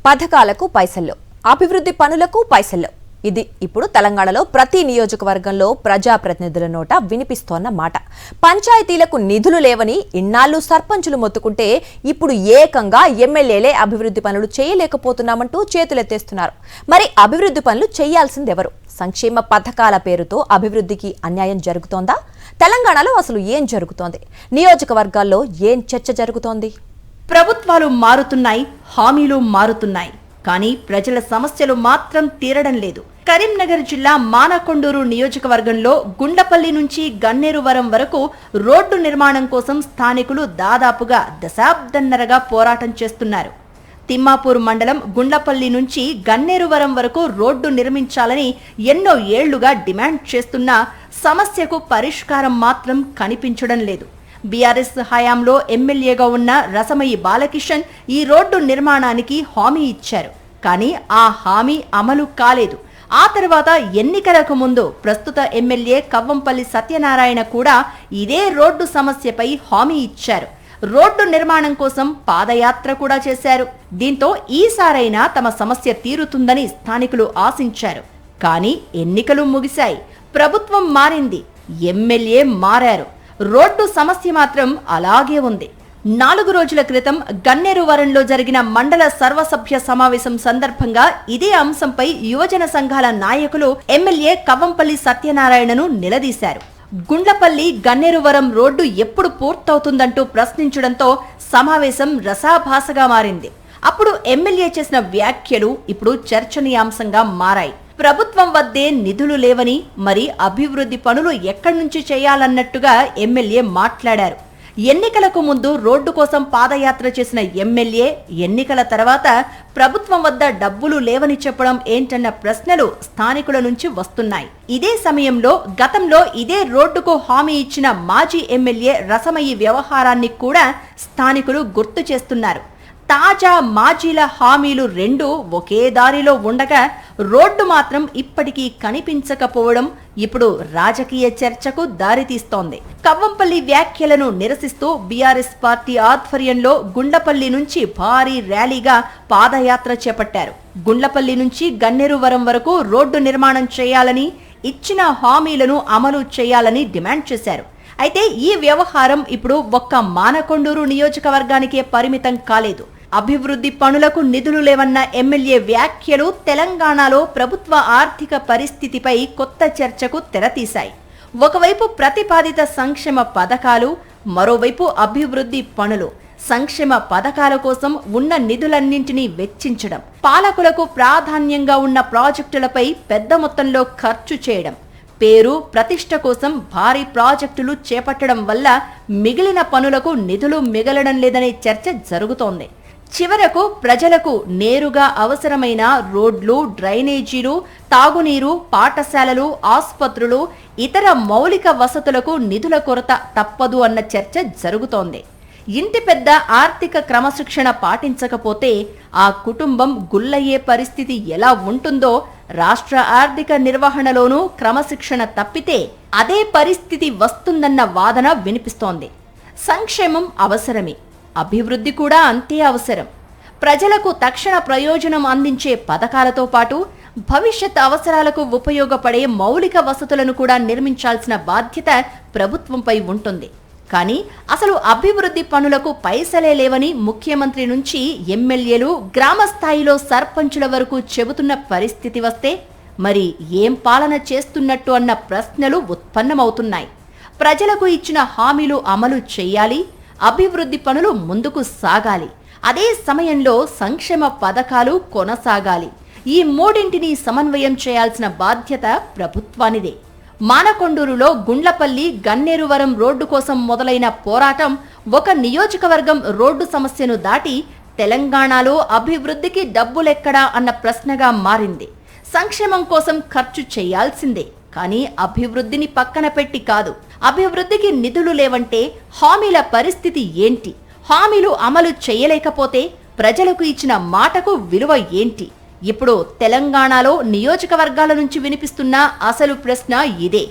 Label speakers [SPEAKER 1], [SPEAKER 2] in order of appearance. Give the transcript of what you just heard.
[SPEAKER 1] పథకాలకు పైసల్లో, అభివృద్ధి పనులకు పైసల్లో. ఇది ఇప్పుడు తెలంగాణలో ప్రతి నియోజకవర్గంలో ప్రజాప్రతినిధుల నోట వినిపిస్తోన్న మాట. పంచాయతీలకు నిధులు లేవని ఇన్నాళ్లు సర్పంచులు మొత్తుకుంటే ఇప్పుడు ఏకంగా ఎమ్మెల్యేలే అభివృద్ధి పనులు చేయలేకపోతున్నామంటూ చేతులెత్తేస్తున్నారు. మరి అభివృద్ధి పనులు చేయాల్సిందెవరు? సంక్షేమ పథకాల పేరుతో అభివృద్ధికి అన్యాయం జరుగుతోందా? తెలంగాణలో అసలు ఏం జరుగుతోంది? నియోజకవర్గాల్లో ఏం చర్చ జరుగుతోంది?
[SPEAKER 2] ప్రభుత్వాలు మారుతున్నాయి, హామీలు మారుతున్నాయి, కానీ ప్రజల సమస్యలు మాత్రం తీరడం లేదు. కరీంనగర్ జిల్లా మానకొండూరు నియోజకవర్గంలో గుండ్లపల్లి నుంచి గన్నేరువరం వరకు రోడ్డు నిర్మాణం కోసం స్థానికులు దాదాపుగా దశాబ్దన్నరగా పోరాటం చేస్తున్నారు. తిమ్మాపూర్ మండలం గుండ్లపల్లి నుంచి గన్నేరువరం వరకు రోడ్డు నిర్మించాలని ఎన్నో ఏళ్లుగా డిమాండ్ చేస్తున్నా సమస్యకు పరిష్కారం మాత్రం కనిపించడం లేదు. బీఆర్ఎస్ హయాంలో ఎమ్మెల్యేగా ఉన్న రసమయి బాలకిషన్ ఈ రోడ్డు నిర్మాణానికి హామీ ఇచ్చారు. కానీ ఆ హామీ అమలు కాలేదు. ఆ తర్వాత ఎన్నికలకు ముందు ప్రస్తుత ఎమ్మెల్యే కవ్వంపల్లి సత్యనారాయణ కూడా ఇదే రోడ్డు సమస్యపై హామీ ఇచ్చారు. రోడ్డు నిర్మాణం కోసం పాదయాత్ర కూడా చేశారు. దీంతో ఈసారైనా తమ సమస్య తీరుతుందని స్థానికులు ఆశించారు. కానీ ఎన్నికలు ముగిశాయి, ప్రభుత్వం మారింది, ఎమ్మెల్యే మారారు, రోడ్డు సమస్య మాత్రం అలాగే ఉంది. 4 రోజుల క్రితం గన్నేరువరంలో జరిగిన మండల సర్వసభ్య సమావేశం సందర్భంగా ఇదే అంశంపై యువజన సంఘాల నాయకులు ఎమ్మెల్యే కవ్వంపల్లి సత్యనారాయణను నిలదీశారు. గుండ్లపల్లి గన్నేరువరం రోడ్డు ఎప్పుడు పూర్తవుతుందంటూ ప్రశ్నించడంతో సమావేశం రసాభాసగా మారింది. అప్పుడు ఎమ్మెల్యే చేసిన వ్యాఖ్యలు ఇప్పుడు చర్చనీయాంశంగా మారాయి. ప్రభుత్వం వద్దే నిధులు లేవని, మరి అభివృద్ధి పనులు ఎక్కడి నుంచి చేయాలన్నట్టుగా ఎమ్మెల్యే మాట్లాడారు. ఎన్నికలకు ముందు రోడ్డు కోసం పాదయాత్ర చేసిన ఎమ్మెల్యే ఎన్నికల తర్వాత ప్రభుత్వం వద్ద డబ్బులు లేవని చెప్పడం ఏంటన్న ప్రశ్నలు స్థానికుల నుంచి వస్తున్నాయి. ఇదే సమయంలో గతంలో ఇదే రోడ్డుకు హామీ ఇచ్చిన మాజీ ఎమ్మెల్యే రసమయి వ్యవహారాన్ని కూడా స్థానికులు గుర్తు చేస్తున్నారు. తాజా మాజీల హామీలు రెండూ ఒకే దారిలో ఉండగా రోడ్డు మాత్రం ఇప్పటికీ కనిపించకపోవడం ఇప్పుడు రాజకీయ చర్చకు దారితీస్తోంది. కవ్వంపల్లి వ్యాఖ్యలను నిరసిస్తూ బీఆర్ఎస్ పార్టీ ఆధ్వర్యంలో గుండ్లపల్లి నుంచి భారీ ర్యాలీగా పాదయాత్ర చేపట్టారు. గుండ్లపల్లి నుంచి గన్నేరువరం వరకు రోడ్డు నిర్మాణం చేయాలని, ఇచ్చిన హామీలను అమలు చేయాలని డిమాండ్ చేశారు. అయితే ఈ వ్యవహారం ఇప్పుడు ఒక్క మానకొండూరు నియోజకవర్గానికే పరిమితం కాలేదు. అభివృద్ధి పనులకు నిధులు లేవన్న ఎమ్మెల్యే వ్యాఖ్యలు తెలంగాణలో ప్రభుత్వ ఆర్థిక పరిస్థితిపై కొత్త చర్చకు తెరతీశాయి. ఒకవైపు ప్రతిపాదిత సంక్షేమ పథకాలు, మరోవైపు అభివృద్ధి పనులు. సంక్షేమ పథకాల కోసం ఉన్న నిధులన్నింటినీ వెచ్చించడం, పాలకులకు ప్రాధాన్యంగా ఉన్న ప్రాజెక్టులపై పెద్ద మొత్తంలో ఖర్చు చేయడం, పేరు ప్రతిష్ట కోసం భారీ ప్రాజెక్టులు చేపట్టడం వల్ల మిగిలిన పనులకు నిధులు మిగలడం లేదనే చర్చ జరుగుతోంది. చివరకు ప్రజలకు నేరుగా అవసరమైన రోడ్లు, డ్రైనేజీలు, తాగునీరు, పాఠశాలలు, ఆసుపత్రులు, ఇతర మౌలిక వసతులకు నిధుల కొరత తప్పదు అన్న చర్చ జరుగుతోంది. ఇంటి పెద్ద ఆర్థిక క్రమశిక్షణ పాటించకపోతే ఆ కుటుంబం గుల్లయ్యే పరిస్థితి ఎలా ఉంటుందో, రాష్ట్ర ఆర్థిక నిర్వహణలోనూ క్రమశిక్షణ తప్పితే అదే పరిస్థితి వస్తుందన్న వాదన వినిపిస్తోంది. సంక్షేమం అవసరమే, అభివృద్ధి కూడా అంతే అవసరం. ప్రజలకు తక్షణ ప్రయోజనం అందించే పథకాలతో పాటు భవిష్యత్ అవసరాలకు ఉపయోగపడే మౌలిక వసతులను కూడా నిర్మించాల్సిన బాధ్యత ప్రభుత్వంపై ఉంటుంది. కానీ అసలు అభివృద్ధి పనులకు పైసలే లేవని ముఖ్యమంత్రి నుంచి ఎమ్మెల్యేలు, గ్రామ స్థాయిలో సర్పంచుల వరకు చెబుతున్న పరిస్థితి వస్తే మరి ఏం పాలన చేస్తున్నట్టు అన్న ప్రశ్నలు ఉత్పన్నమవుతున్నాయి. ప్రజలకు ఇచ్చిన హామీలు అమలు చేయాలి, అభివృద్ధి పనులు ముందుకు సాగాలి, అదే సమయంలో సంక్షేమ పథకాలు కొనసాగాలి. ఈ మూడింటిని సమన్వయం చేయాల్సిన బాధ్యత ప్రభుత్వానిదే. మానకొండూరులో గుండ్లపల్లి గన్నేరువరం రోడ్డు కోసం మొదలైన పోరాటం ఒక నియోజకవర్గం రోడ్డు సమస్యను దాటి తెలంగాణలో అభివృద్ధికి డబ్బులెక్కడా అన్న ప్రశ్నగా మారింది. సంక్షేమం కోసం ఖర్చు చేయాల్సిందే, కానీ అభివృద్ధిని పక్కన పెట్టి కాదు. అభివృద్ధికి నిధులు లేవంటే హామీల పరిస్థితి ఏంటి? హామీలు అమలు చేయలేకపోతే ప్రజలకు ఇచ్చిన మాటకు విలువ ఏంటి? ఇప్పుడు తెలంగాణలో నియోజకవర్గాల నుంచి వినిపిస్తున్న అసలు ప్రశ్న ఇదే.